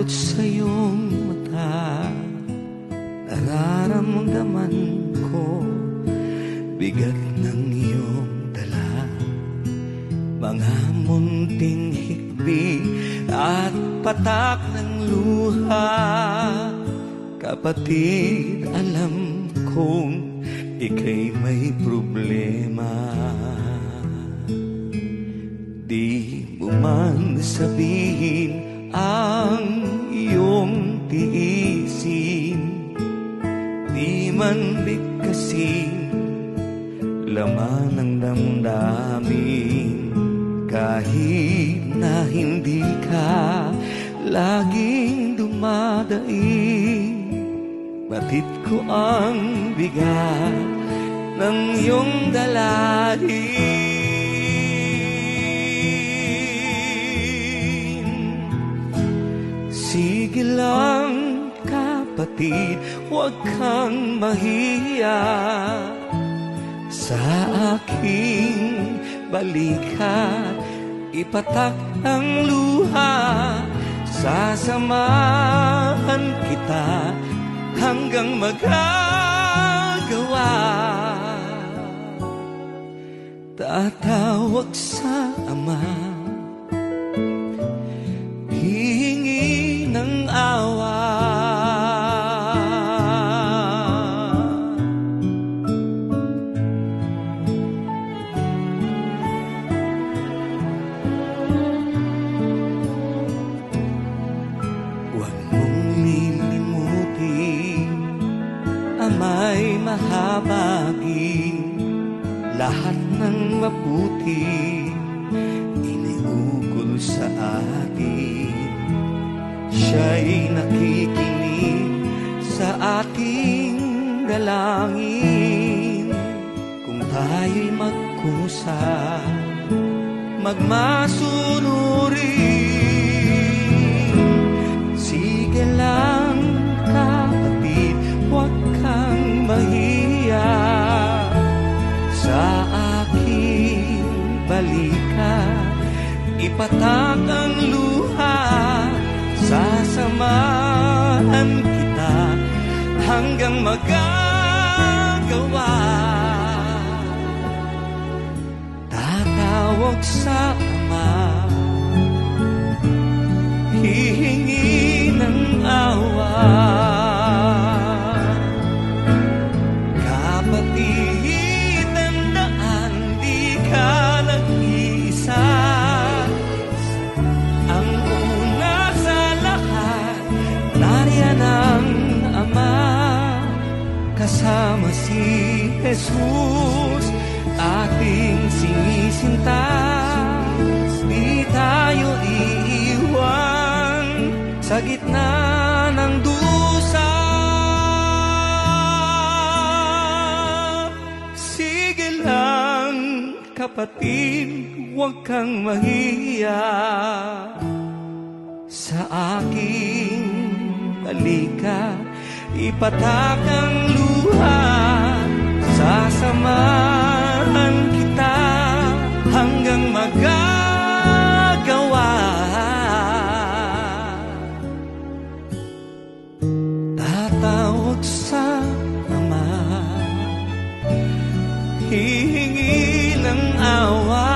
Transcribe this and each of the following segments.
takot sa iyong mata, nararamdaman ko bigat ng iyong dala. Mga munting hikbi at patak ng luha. Kapatid, alam kong ika'y may problema. Di mo man sabihin ang iyong tiisin, di man bigkasin laman ng damdamin. Kahit na hindi ka laging dumadaing, batid ko ang bigat ng iyong dalahin. Sige lang kapatid, huwag kang mahiya sa aking balikat, ipatak ang luha. Sasamahan kita hanggang magagawa. Tatawag sa Ama, hihingi ng awa. May mahabagin lahat ng mabuti iniukol sa atin. Siya'y nakikinig sa ating dalangin. Kung tayo'y magkusa, magmasunurin. Sige lang kapatid, huwag kang mahiya sa aking balikat, ipatak ang luha. Sasamahan kita hanggang magagawa. Tatawag sa Ama, hihingi ng awa. Kapatid, tandaan, di ka nag-iisa. Ang una sa lahat, nariyan ang Ama. Kasama si Jesus, ating sinisinta. Di tayo iiwan sa gitna ng dusa. Sige lang kapatid, huwag kang mahiya sa aking balikat, ipatak ang luha. Sasamahan kita hanggang magagawa. Tatawag sa Ama, hihingi ng awa.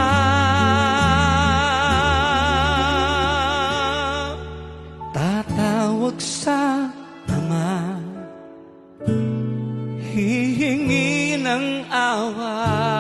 Tatawag sa Ama, hihingi ng awa.